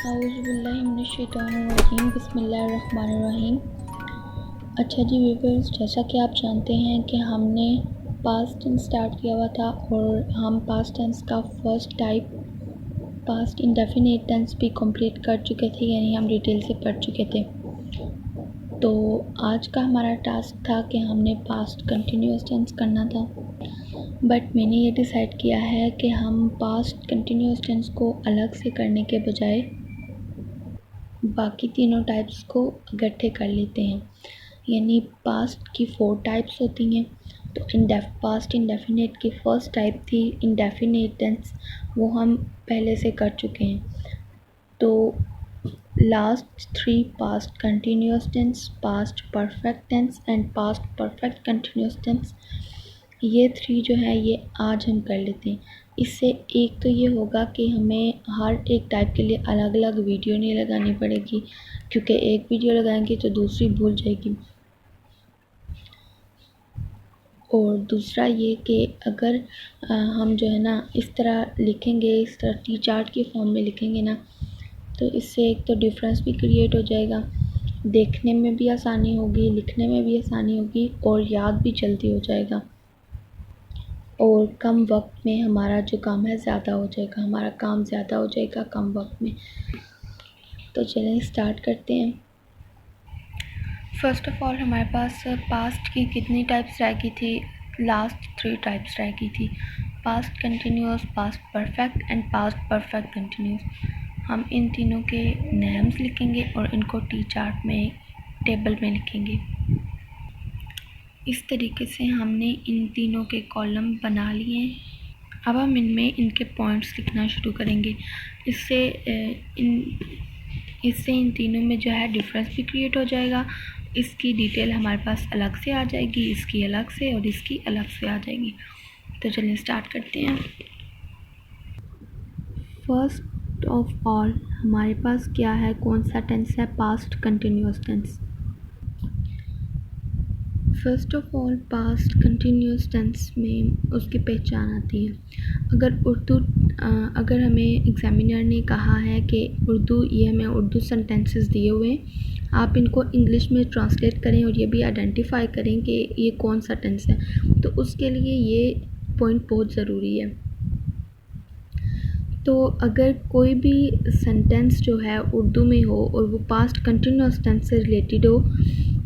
औज़ुबिल्लाहिमिनश्शैतानिर्रजीम बिस्मिल्लाहिर्रहमानिर्रहीम। अच्छा जी व्यूअर्स, जैसा कि आप जानते हैं कि हमने पास्ट टेंस स्टार्ट किया हुआ था और हम पास्ट टेंस का first type past indefinite tense भी कंप्लीट कर चुके थे, यानी हम डिटेल से पढ़ चुके थे। तो आज का हमारा टास्क था कि हमने पास्ट कंटिन्यूस टेंस करना था, बट मैंने ये डिसाइड किया है कि हम पास्ट कंटिन्यूस टेंस को अलग से करने के बजाय बाकी तीनों टाइप्स को इकट्ठे कर लेते हैं। यानी पास्ट की 4 टाइप्स होती हैं। तो पास्ट इंडेफिनिट की फर्स्ट टाइप थी इंडेफिनिट टेंस, वो हम पहले से कर चुके हैं। तो last 3 past continuous tense, past perfect tense and past perfect continuous tense, ये 3 जो है ये आज हम कर लेते हैं। इससे एक तो ये होगा कि हमें हर एक टाइप के लिए अलग अलग वीडियो नहीं लगानी पड़ेगी, क्योंकि एक वीडियो लगाएंगे तो दूसरी भूल जाएगी। और दूसरा ये कि अगर हम जो है ना इस तरह लिखेंगे, इस तरह टी चार्ट के फॉर्म में लिखेंगे ना, तो इससे एक तो डिफरेंस भी क्रिएट हो जाएगा, देखने में भी आसानी होगी, लिखने में भी आसानी होगी और याद भी जल्दी हो जाएगा। और कम वक्त में हमारा जो काम है ज़्यादा हो जाएगा, हमारा काम ज़्यादा हो जाएगा कम वक्त में। तो चलें स्टार्ट करते हैं। फ़र्स्ट ऑफ़ ऑल हमारे पास पास्ट की कितनी टाइप्स रह गई थी? लास्ट 3 टाइप्स रह गई थी, past continuous, past perfect and past perfect continuous. हम इन तीनों के नेम्स लिखेंगे और इनको टी चार्ट में टेबल में लिखेंगे। इस तरीके से हमने इन तीनों के कॉलम बना लिए। अब हम इनमें इनके पॉइंट्स लिखना शुरू करेंगे। इससे इन तीनों में जो है डिफरेंस भी क्रिएट हो जाएगा। इसकी डिटेल हमारे पास अलग से आ जाएगी, इसकी अलग से और इसकी अलग से आ जाएगी। तो चलिए स्टार्ट करते हैं। फर्स्ट ऑफ ऑल हमारे पास क्या है, कौन सा टेंस है? Past continuous tense. First of all past continuous tense में उसकी पहचान आती है। अगर हमें एग्जामिनर ने कहा है कि ये हमें उर्दू सेंटेंसेस दिए हुए हैं, आप इनको इंग्लिश में ट्रांसलेट करें और ये भी आइडेंटिफाई करें कि ये कौन सा टेंस है, तो उसके लिए ये पॉइंट बहुत ज़रूरी है। तो अगर कोई भी सेंटेंस जो है उर्दू में हो और वो पास्ट कंटिन्यूस टेंस से रिलेटेड हो,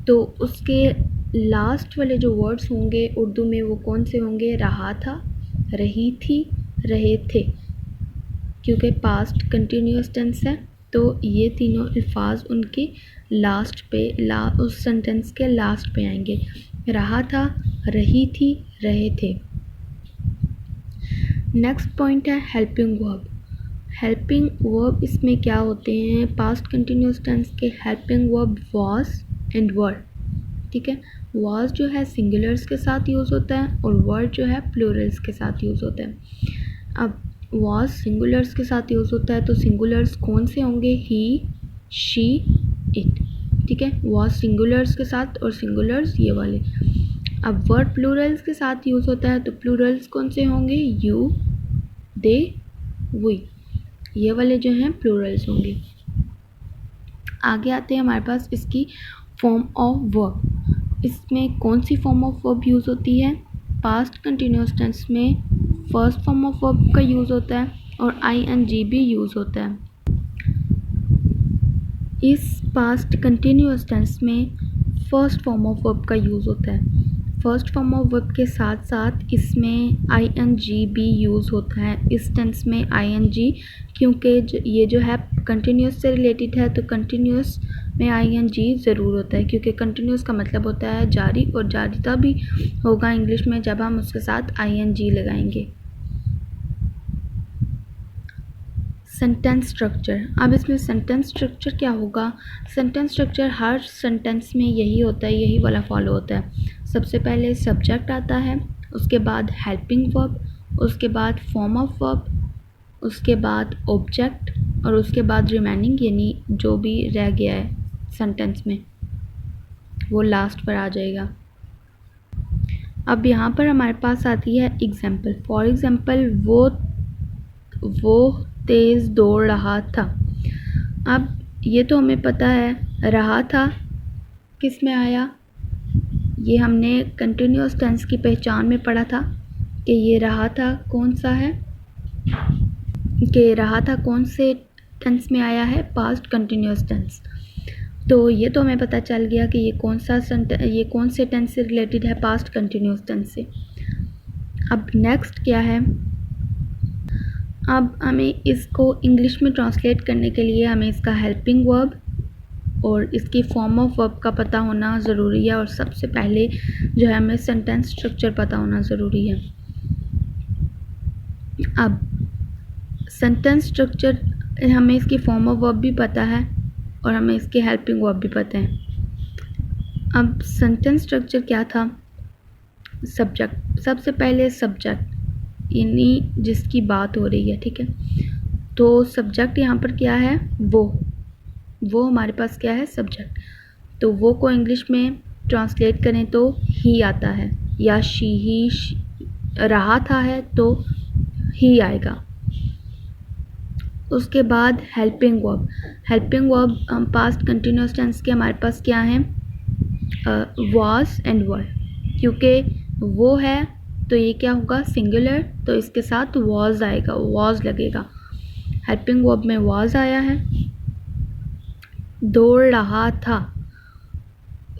तो उसके लास्ट वाले जो वर्ड्स होंगे उर्दू में वो कौन से होंगे? रहा था, रही थी, रहे थे। क्योंकि पास्ट कंटिन्यूस टेंस है तो ये तीनों अल्फाज उनके लास्ट पे उस सेंटेंस के लास्ट पे आएंगे। रहा था, रही थी, रहे थे। नेक्स्ट पॉइंट है हेल्पिंग वर्ब। हेल्पिंग वर्ब इसमें क्या होते हैं? पास्ट कंटिन्यूस टेंस के हेल्पिंग वर्ब वाज एंड वर। ठीक है, वाज जो है सिंगुलर्स के साथ यूज़ होता है और वर्ड जो है प्लूरल्स के साथ यूज़ होता है। अब वाज सिंगुलर्स के साथ यूज़ होता है तो सिंगुलर्स कौन से होंगे? ही, शी, इट। ठीक है, वाज सिंगुलर्स के साथ और सिंगुलर्स ये वाले। अब वर्ड प्लूरल्स के साथ यूज़ होता है तो प्लूरल्स कौन से होंगे? यू, दे, वी, ये वाले जो हैं प्लूरल्स होंगे। आगे आते हैं हमारे पास इसकी फॉर्म ऑफ वर्ब। इसमें कौन सी फॉर्म ऑफ वर्ब यूज़ होती है? पास्ट कंटिन्यूस टेंस में फर्स्ट फॉर्म ऑफ वर्ब का यूज़ होता है और आईएनजी भी यूज़ होता है। इस पास्ट कंटिन्यूस टेंस में फर्स्ट फॉर्म ऑफ वर्ब का यूज़ होता है। फर्स्ट फॉर्म ऑफ वर्ब के साथ साथ इसमें आईएनजी भी यूज़ होता है। इस टेंस में आईएनजी, क्योंकि ये जो है कंटिन्यूस से रिलेटेड है तो कंटिन्यूस में आईएनजी ज़रूर होता है, क्योंकि कंटिन्यूस का मतलब होता है जारी, और जारी भी होगा इंग्लिश में जब हम उसके साथ आईएनजी लगाएंगे। Sentence structure. अब इसमें सेंटेंस स्ट्रक्चर क्या होगा? सेंटेंस स्ट्रक्चर हर सेंटेंस में यही होता है, यही वाला फॉलो होता है। सबसे पहले सब्जेक्ट आता है, उसके बाद हेल्पिंग वर्ब, उसके बाद फॉर्म ऑफ वर्ब, उसके बाद ऑब्जेक्ट और उसके बाद रिमेनिंग, यानी जो भी रह गया है सेंटेंस में वो लास्ट पर आ जाएगा। अब यहाँ पर हमारे पास आती है एग्जाम्पल। फॉर एग्जाम्पल, वो तेज़ दौड़ रहा था। अब ये तो हमें पता है, रहा था किस में आया, ये हमने कंटिन्यूअस टेंस की पहचान में पढ़ा था कि ये रहा था कौन सा है, कि रहा था कौन से टेंस में आया है, पास्ट कंटिन्यूअस टेंस। तो ये तो हमें पता चल गया कि ये कौन से टेंस से रिलेटेड है, पास्ट कंटिन्यूअस टेंस से। अब नेक्स्ट क्या है, अब हमें इसको इंग्लिश में ट्रांसलेट करने के लिए हमें इसका हेल्पिंग वर्ब और इसकी फॉर्म ऑफ वर्ब का पता होना ज़रूरी है, और सबसे पहले जो है हमें सेंटेंस स्ट्रक्चर पता होना ज़रूरी है। अब सेंटेंस स्ट्रक्चर, हमें इसकी फॉर्म ऑफ वर्ब भी पता है और हमें इसके हेल्पिंग वर्ब भी पता है। अब सेंटेंस स्ट्रक्चर क्या था, सब्जेक्ट, सबसे पहले सब्जेक्ट यानी जिसकी बात हो रही है, ठीक है। तो सब्जेक्ट यहाँ पर क्या है, वो हमारे पास क्या है, सब्जेक्ट। तो वो को इंग्लिश में ट्रांसलेट करें तो ही आता है, या ही रहा था है तो ही आएगा। उसके बाद helping verb past continuous tense के हमारे पास क्या है, वाज एंड वर, क्योंकि वो है तो ये क्या होगा, सिंगुलर, तो इसके साथ वाज आएगा, वाज लगेगा। हेल्पिंग वर्ब में वाज आया है। दौड़ रहा था।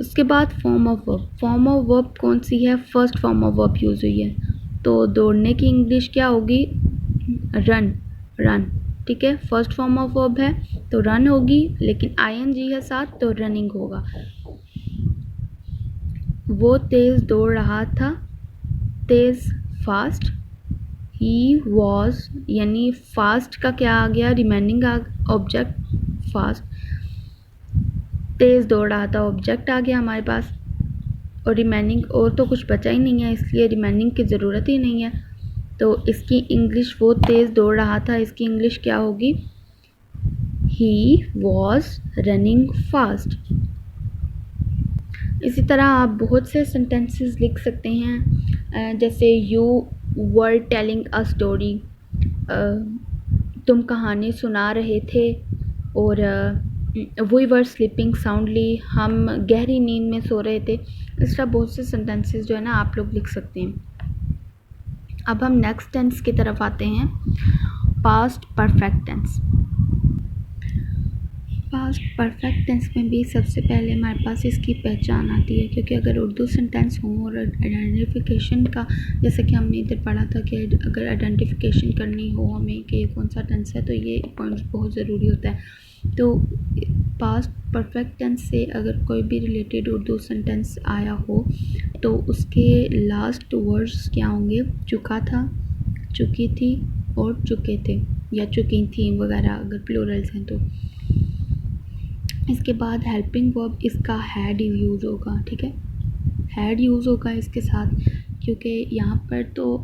उसके बाद फॉर्म ऑफ वर्ब कौन सी है, first form of verb use हुई है, तो दौड़ने की इंग्लिश क्या होगी, रन, ठीक है। फर्स्ट फॉर्म ऑफ वर्ब है तो रन होगी, लेकिन आईएनजी है साथ तो रनिंग होगा। वो तेज़ दौड़ रहा था, तेज़ फास्ट। ही वॉज यानी फास्ट का क्या आ गया, रिमेनिंग ऑब्जेक्ट फास्ट। तेज़ दौड़ रहा था ऑब्जेक्ट आ गया हमारे पास, और रिमेनिंग और तो कुछ बचा ही नहीं है, इसलिए रिमेनिंग की ज़रूरत ही नहीं है। तो इसकी इंग्लिश, वो तेज़ दौड़ रहा था, इसकी इंग्लिश क्या होगी, ही वॉज रनिंग फास्ट। इसी तरह आप बहुत से सेंटेंसेस लिख सकते हैं, जैसे you were telling a story, तुम कहानी सुना रहे थे, और वी वर स्लीपिंग साउंडली, हम गहरी नींद में सो रहे थे। इस तरह बहुत से सेंटेंसेस जो है ना आप लोग लिख सकते हैं। अब हम नेक्स्ट टेंस की तरफ आते हैं, past perfect tense. Past perfect tense में भी सबसे पहले हमारे पास इसकी पहचान आती है, क्योंकि अगर उर्दू सेंटेंस हो और आइडेंटिफिकेशन का, जैसे कि हमने इधर पढ़ा था कि अगर आइडेंटिफिकेशन करनी हो हमें कि कौन सा टेंस है, तो ये पॉइंट्स बहुत ज़रूरी होता है। तो पास्ट परफेक्ट टेंस से अगर कोई भी रिलेटेड उर्दू सेंटेंस आया हो तो उसके लास्ट वर्ड्स क्या होंगे, चुका था, चुकी थी और चुके थे, या चुकी थी वगैरह अगर प्लूरल्स हैं तो। इसके बाद हेल्पिंग वर्ब, इसका हैड यूज़ होगा, ठीक है, हैड यूज़ होगा इसके साथ, क्योंकि यहाँ पर तो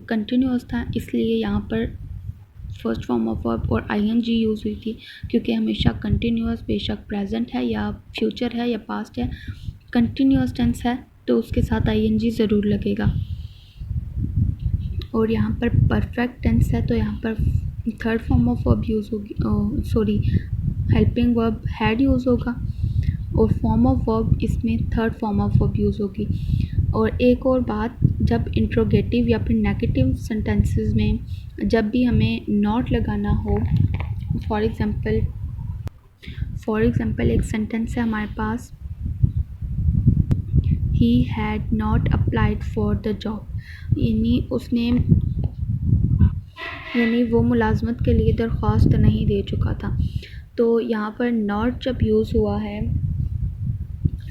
कंटिन्यूअस था, इसलिए यहाँ पर फर्स्ट फॉर्म ऑफ वर्ब और आईएनजी यूज़ हुई थी, क्योंकि हमेशा कंटिन्यूअस, बेशक प्रेजेंट है या फ्यूचर है या पास्ट है, कंटिन्यूअस टेंस है तो उसके साथ आईएनजी ज़रूर लगेगा। और यहाँ पर परफेक्ट टेंस है तो यहाँ पर third form of verb use होगी, हेल्पिंग वर्ब हैड यूज़ होगा, और फॉर्म ऑफ वर्ब इसमें third form of verb use होगी। और एक और बात, जब इंट्रोगेटिव या फिर नेगेटिव सेंटेंसेस में जब भी हमें नॉट लगाना हो, फॉर एग्ज़ाम्पल एक सेंटेंस है हमारे पास, he had not applied for the job, यानी वो मुलाजमत के लिए दरख्वास्त नहीं दे चुका था। तो यहाँ पर नॉट जब यूज़ हुआ है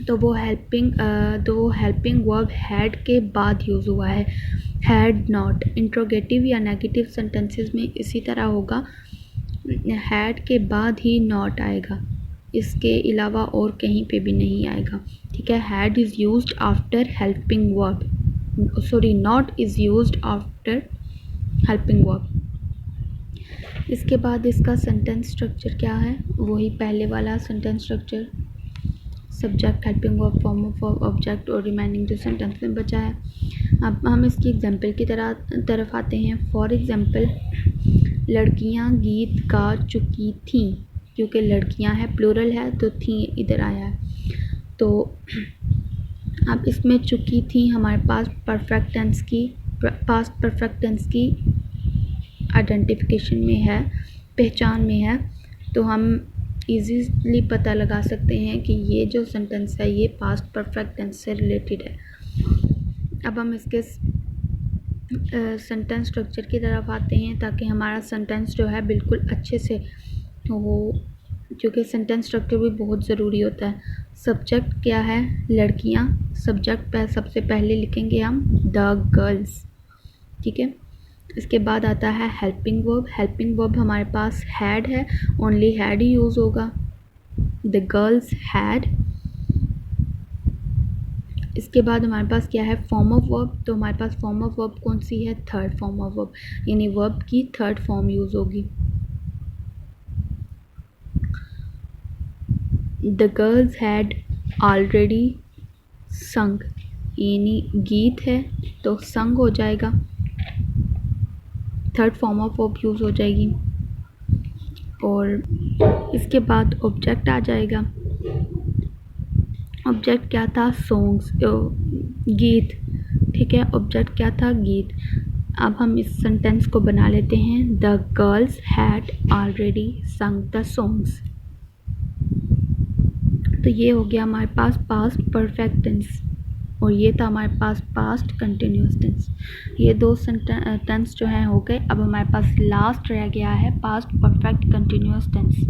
तो वो हेल्पिंग वर्ब हैड के बाद यूज़ हुआ है, हैड नॉट। इंट्रोगेटिव या नेगेटिव सेंटेंसेस में इसी तरह होगा, हैड के बाद ही नॉट आएगा, इसके अलावा और कहीं पे भी नहीं आएगा, ठीक है। Had is used after helping verb, not is used after helping verb. इसके बाद इसका सेंटेंस स्ट्रक्चर क्या है, वही पहले वाला sentence structure, subject, helping verb, form of verb, object और रिमेनिंग जो सेंटेंस में बचा है। अब हम इसकी एग्जांपल की तरफ आते हैं। फॉर एग्जांपल, लड़कियां गीत गा चुकी थीं, क्योंकि लड़कियां हैं, प्लूरल है तो थी इधर आया है। तो अब इसमें चुकी थी हमारे पास परफेक्ट टेंस की, पास्ट परफेक्ट टेंस की आइडेंटिफिकेशन में है, पहचान में है, तो हम इजीली पता लगा सकते हैं कि ये जो सेंटेंस है ये पास्ट परफेक्ट टेंस से रिलेटेड है। अब हम इसके सेंटेंस स्ट्रक्चर की तरफ आते हैं ताकि हमारा सेंटेंस जो है बिल्कुल अच्छे से हो, क्योंकि सेंटेंस स्ट्रक्चर भी बहुत ज़रूरी होता है। सब्जेक्ट क्या है? लड़कियां। सब्जेक्ट पर सबसे पहले लिखेंगे हम द गर्ल्स, ठीक है। इसके बाद आता है हेल्पिंग वर्ब। हेल्पिंग वर्ब हमारे पास हैड है, ओनली हैड ही यूज़ होगा, द गर्ल्स हैड। इसके बाद हमारे पास क्या है? Form of verb. तो हमारे पास फॉर्म ऑफ वर्ब कौन सी है? थर्ड फॉर्म ऑफ वर्ब, यानी वर्ब की थर्ड फॉर्म यूज़ होगी। द गर्ल्स हैड ऑलरेडी संग, यानी गीत है तो संग हो जाएगा, third form of verb use हो जाएगी। और इसके बाद ऑब्जेक्ट आ जाएगा। ऑब्जेक्ट क्या था? सॉन्ग्स, गीत, ठीक है। ऑब्जेक्ट क्या था? गीत। अब हम इस सेंटेंस को बना लेते हैं, द गर्ल्स हैड ऑलरेडी संग द सॉन्ग्स। तो ये हो गया हमारे पास पास्ट परफेक्ट टेंस, और ये था हमारे पास पास्ट कंटिन्यूस टेंस। ये दो टेंस जो हैं हो गए। अब हमारे पास लास्ट रह गया है पास्ट परफेक्ट कंटिन्यूस टेंस।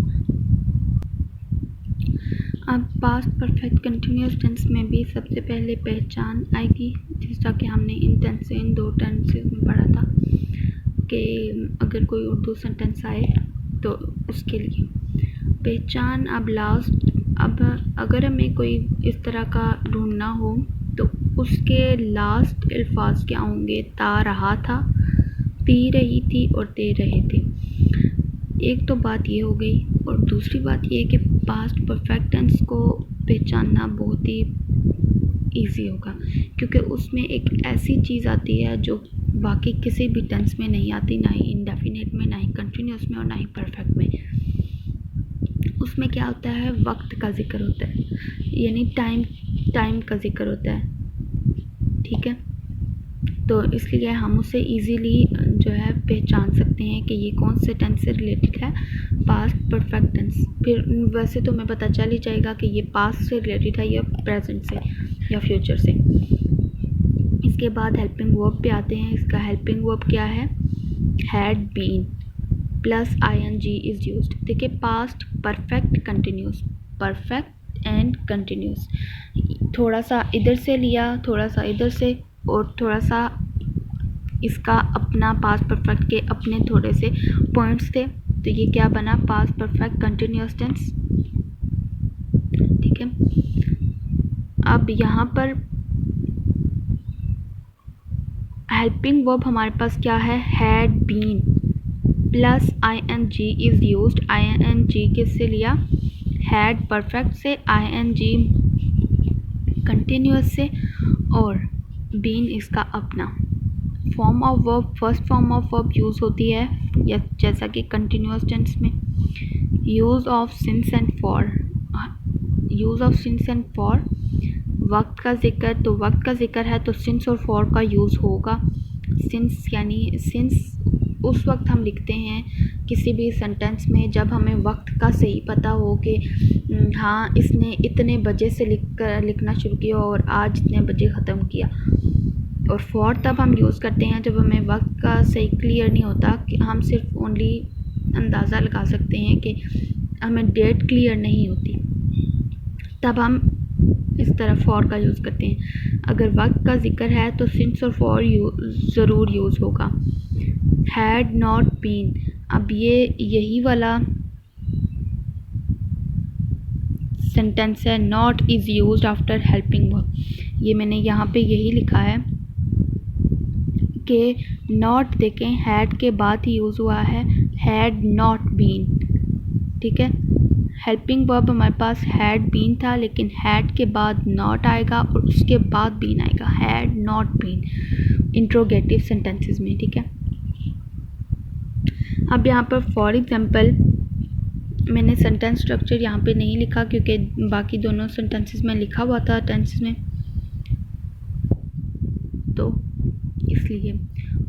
अब पास्ट परफेक्ट कंटिन्यूस टेंस में भी सबसे पहले पहचान आएगी, जैसा कि हमने इन दो टेंसेस में पढ़ा था कि अगर कोई उर्दू सेंटेंस आए तो उसके लिए पहचान। अब लास्ट, अब अगर हमें कोई इस तरह का ढूंढना हो तो उसके लास्ट अल्फाज क्या होंगे? ता रहा था, पी रही थी और दे रहे थे। एक तो बात ये हो गई, और दूसरी बात ये कि पास्ट परफेक्ट टेंस को पहचानना बहुत ही इजी होगा, क्योंकि उसमें एक ऐसी चीज़ आती है जो बाकी किसी भी टेंस में नहीं आती, ना ही इंडेफिनिट में, ना ही कंटिन्यूस में, और ना ही परफेक्ट में। उसमें क्या होता है? वक्त का जिक्र होता है, यानी टाइम का जिक्र होता है, ठीक है। तो इसलिए हम उसे इजीली जो है पहचान सकते हैं कि ये कौन से टेंस से रिलेटेड है, पास्ट परफेक्ट टेंस। फिर वैसे तो हमें पता चल ही जाएगा कि ये पास्ट से रिलेटेड है या प्रेजेंट से या फ्यूचर से। इसके बाद हेल्पिंग वर्ब पे आते हैं। इसका हेल्पिंग वर्ब क्या है? Had been plus ing is used. देखिए, past perfect continuous, perfect and continuous, थोड़ा सा इधर से लिया, थोड़ा सा इधर से, और थोड़ा सा इसका अपना पास्ट परफेक्ट के अपने थोड़े से पॉइंट्स थे, तो ये क्या बना? पास्ट परफेक्ट कंटिन्यूस टेंस, ठीक है। अब यहाँ पर हेल्पिंग वर्ब हमारे पास क्या है? Had been plus ing is used. ing किससे लिया? हैड परफेक्ट से, ing कंटिन्यूस से, और बीन इसका अपना। Form of verb, first form of verb use होती है या जैसा कि कंटिन्यूस टेंस में use of since and for. Use of since and for, वक्त का जिक्र, तो वक्त का जिक्र है तो सिंस और फॉर का यूज़ होगा। सिंस यानी सिंस उस वक्त हम लिखते हैं किसी भी सेंटेंस में जब हमें वक्त का सही पता हो कि हाँ इसने इतने बजे से लिखना शुरू किया और आज इतने बजे ख़त्म किया। और फॉर तब हम यूज़ करते हैं जब हमें वक्त का सही क्लियर नहीं होता, कि हम सिर्फ ओनली अंदाज़ा लगा सकते हैं कि हमें डेट क्लियर नहीं होती, तब हम इस तरह फॉर का यूज़ करते हैं। अगर वक्त का जिक्र है तो सिंस और फॉर ज़रूर यूज़ होगा। हैड नॉट बीन, अब ये यही वाला सेंटेंस है, not is used after helping verb. ये मैंने यहाँ पे यही लिखा है कि नॉट देखें हैड के बाद ही यूज़ हुआ है, हैड नॉट बीन, ठीक है। हेल्पिंग वर्ब हमारे पास हैड बीन था, लेकिन हैड के बाद नॉट आएगा और उसके बाद बीन आएगा, had not been interrogative sentences में, ठीक है। अब यहाँ पर फॉर एग्जांपल मैंने सेंटेंस स्ट्रक्चर यहाँ पे नहीं लिखा क्योंकि बाकी दोनों सेंटेंसेस में लिखा हुआ था टेंसेस में, तो इसलिए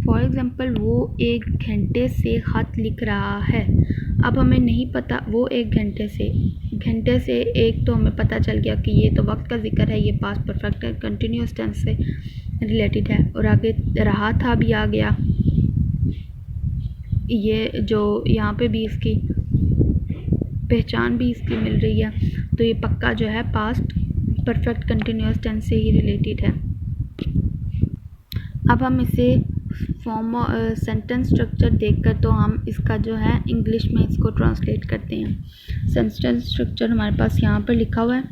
फॉर एग्ज़ाम्पल वो 1 घंटे से ख़त लिख रहा है। अब हमें नहीं पता वो 1 घंटे से एक तो हमें पता चल गया कि ये तो वक्त का ज़िक्र है, ये पास्ट परफेक्ट है, कंटिन्यूस टेंस से रिलेटेड है। और आगे रहा था भी आ गया, ये जो यहाँ पे भी इसकी पहचान भी इसकी मिल रही है, तो ये पक्का जो है पास्ट परफेक्ट कंटिन्यूस टेंस से ही रिलेटेड है। अब हम इसे फॉर्म सेंटेंस स्ट्रक्चर देखकर तो हम इसका जो है इंग्लिश में इसको ट्रांसलेट करते हैं। सेंटेंस स्ट्रक्चर हमारे पास यहाँ पर लिखा हुआ है।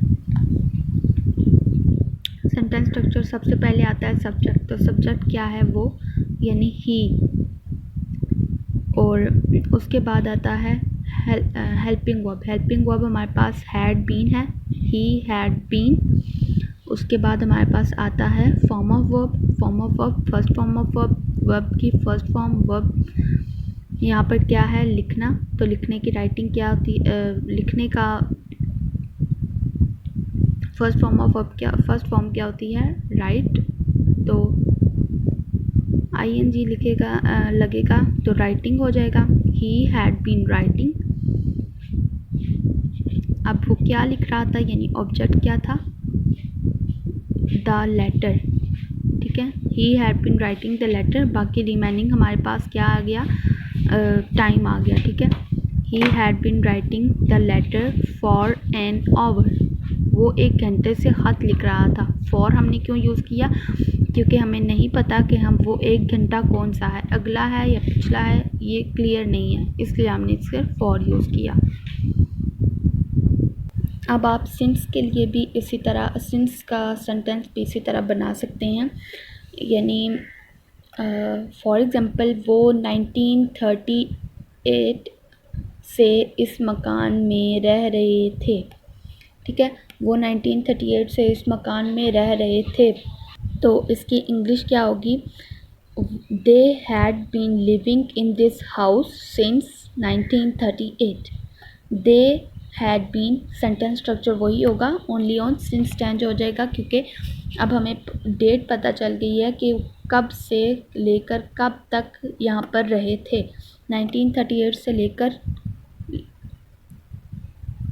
सेंटेंस स्ट्रक्चर सबसे पहले आता है सब्जेक्ट, तो सब्जेक्ट क्या है वो, यानी ही, और उसके बाद आता है हेल्पिंग वर्ब। हेल्पिंग वर्ब हमारे पास हैड बीन है, ही हैड बीन। उसके बाद हमारे पास आता है form of verb, first form of verb की फर्स्ट फॉर्म वर्ब। यहाँ पर क्या है, लिखना, तो लिखने की राइटिंग क्या होती, लिखने का first form of verb first form क्या होती है, राइट। तो ing लगेगा तो राइटिंग हो जाएगा, ही हैड बीन राइटिंग। अब वो क्या लिख रहा था, यानी ऑब्जेक्ट क्या था, द लेटर, ठीक है, he had been writing the letter. बाकी रिमेनिंग हमारे पास क्या आ गया, टाइम आ गया, ठीक है। He had been writing the letter for an hour, वो 1 घंटे से ख़त लिख रहा था। फॉर हमने क्यों यूज़ किया, क्योंकि हमें नहीं पता कि हम वो 1 घंटा कौन सा है, अगला है या पिछला है, ये क्लियर नहीं है, इसलिए हमने सिर्फ फॉर यूज़ किया। अब आप सिंस के लिए भी इसी तरह, सिंस का सेंटेंस भी इसी तरह बना सकते हैं, यानी फॉर एग्ज़ाम्पल वो 1938 से इस मकान में रह रहे थे, ठीक है, वो 1938 से इस मकान में रह रहे थे। तो इसकी इंग्लिश क्या होगी, they had been living in this house since 1938। They had been, sentence structure वही होगा, ओनली ऑन सिंस चेंज हो जाएगा क्योंकि अब हमें डेट पता चल गई है कि कब से लेकर कब तक यहाँ पर रहे थे, 1938 से लेकर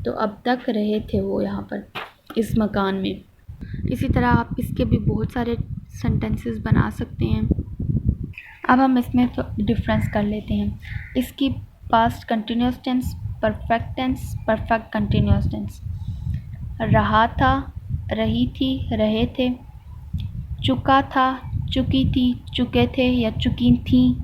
तो अब तक रहे थे वो यहाँ पर इस मकान में। इसी तरह आप इसके भी बहुत सारे सेंटेंसेस बना सकते हैं। अब हम इसमें तो डिफरेंस कर लेते हैं, इसकी past continuous tense, perfect tense, perfect continuous tense. रहा था, रही थी, रहे थे। चुका था, चुकी थी, चुके थे या चुकी थी।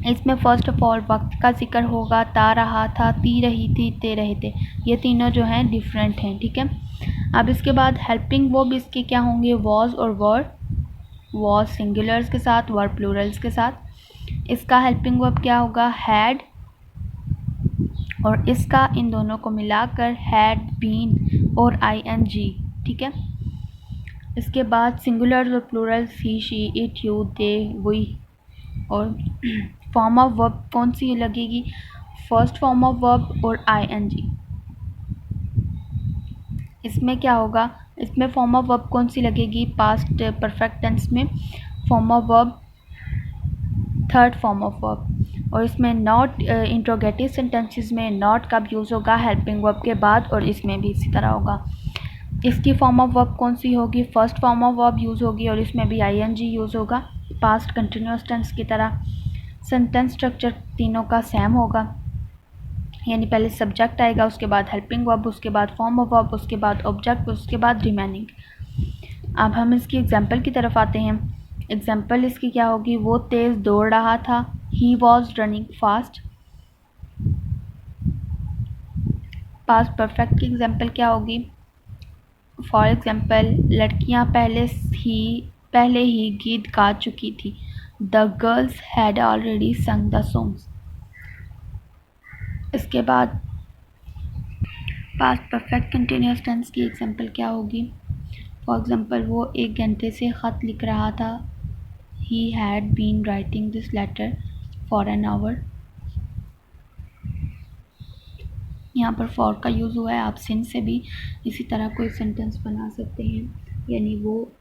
इसमें फ़र्स्ट ऑफ ऑल वक्त का जिक्र होगा, ता रहा था, ती रही थी, ते रहे थे, ये तीनों जो हैं डिफरेंट हैं, ठीक है। अब इसके बाद हेल्पिंग वर्ब इसके क्या होंगे, वॉज और वर। वॉज सिंगुलर्स के साथ, वर प्लूरल्स के साथ। इसका हेल्पिंग वर्ब क्या होगा, हैड, और इसका इन दोनों को मिलाकर हैड बीन और ing, ठीक है। इसके बाद सिंगुलर्स और plurals, he, she, it, you, they, we. और फॉर्म ऑफ वर्ब कौन सी लगेगी, फर्स्ट फॉर्म ऑफ वर्ब और ing। इसमें क्या होगा, इसमें फॉर्म ऑफ वर्ब कौन सी लगेगी, पास्ट परफेक्ट टेंस में form of verb third form of verb. और इसमें नॉट, इंट्रोगेटिव सेंटेंसेस में नॉट कब यूज़ होगा, हेल्पिंग वर्ब के बाद, और इसमें भी इसी तरह होगा। इसकी फॉर्म ऑफ वर्ब कौन सी होगी, first form of verb use होगी और इसमें भी ing यूज़ होगा, पास्ट कंटिन्यूस टेंस की तरह। सेंटेंस स्ट्रक्चर तीनों का सेम होगा, यानी पहले सब्जेक्ट आएगा, उसके बाद हेल्पिंग वर्ब, उसके बाद फॉर्म ऑफ वर्ब, उसके बाद ऑब्जेक्ट, उसके बाद रिमेनिंग। अब हम इसकी एग्जांपल की तरफ आते हैं। एग्जांपल इसकी क्या होगी, वो तेज़ दौड़ रहा था, he was running fast. Past perfect की एग्जांपल क्या होगी, फॉर एग्जांपल लड़कियां पहले ही गीत गा चुकी थी, द गर्ल्स हैड ऑलरेडी संग द सॉन्ग्स। इसके बाद पास्ट परफेक्ट कंटिन्यूस टेंस की एग्जांपल क्या होगी, फॉर एग्जांपल वो 1 घंटे से ख़त लिख रहा था, he had been writing this letter for an hour. यहाँ पर फॉर का यूज़ हुआ है। आप सिंस से भी इसी तरह कोई सेंटेंस बना सकते हैं, यानी वो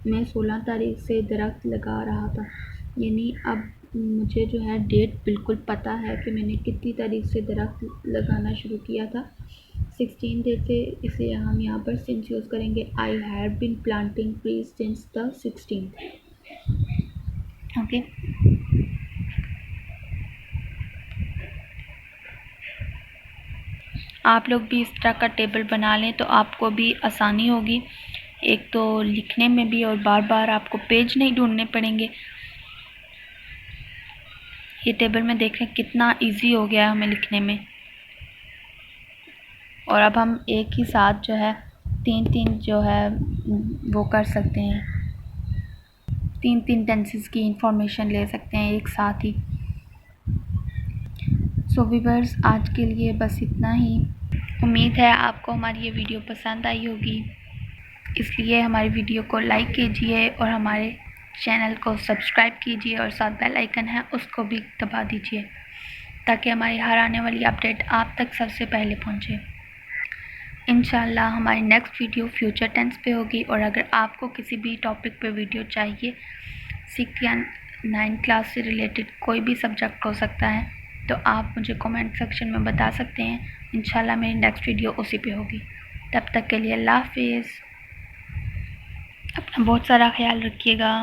मैं 16 तारीख से दरख्त लगा रहा था, यानी अब मुझे जो है डेट बिल्कुल पता है कि मैंने कितनी तारीख से दरख्त लगाना शुरू किया था, 16 डेट से, इसलिए हम यहाँ पर सिंस यूज़ करेंगे। I have been planting trees since the 16th। Okay, आप लोग भी इस तरह का टेबल बना लें तो आपको भी आसानी होगी, एक तो लिखने में भी और बार बार आपको पेज नहीं ढूंढने पड़ेंगे। ये टेबल में देखें कितना इजी हो गया है हमें लिखने में। और अब हम एक ही साथ जो है तीन जो है वो कर सकते हैं, तीन टेंसेस की इंफॉर्मेशन ले सकते हैं एक साथ ही। सो व्यूअर्स, आज के लिए बस इतना ही। उम्मीद है आपको हमारी ये वीडियो पसंद आई होगी, इसलिए हमारी वीडियो को लाइक कीजिए और हमारे चैनल को सब्सक्राइब कीजिए और साथ बेल आइकन है उसको भी दबा दीजिए, ताकि हमारी हर आने वाली अपडेट आप तक सबसे पहले पहुंचे। इंशाल्लाह हमारी नेक्स्ट वीडियो फ्यूचर टेंस पे होगी, और अगर आपको किसी भी टॉपिक पे वीडियो चाहिए, 6 या 9 क्लास से रिलेटेड कोई भी सब्जेक्ट हो सकता है, तो आप मुझे कमेंट सेक्शन में बता सकते हैं। इंशाल्लाह मेरी नेक्स्ट वीडियो उसी पे होगी। तब तक के लिए अल्लाह हाफिज़, अपना बहुत सारा ख्याल रखिएगा।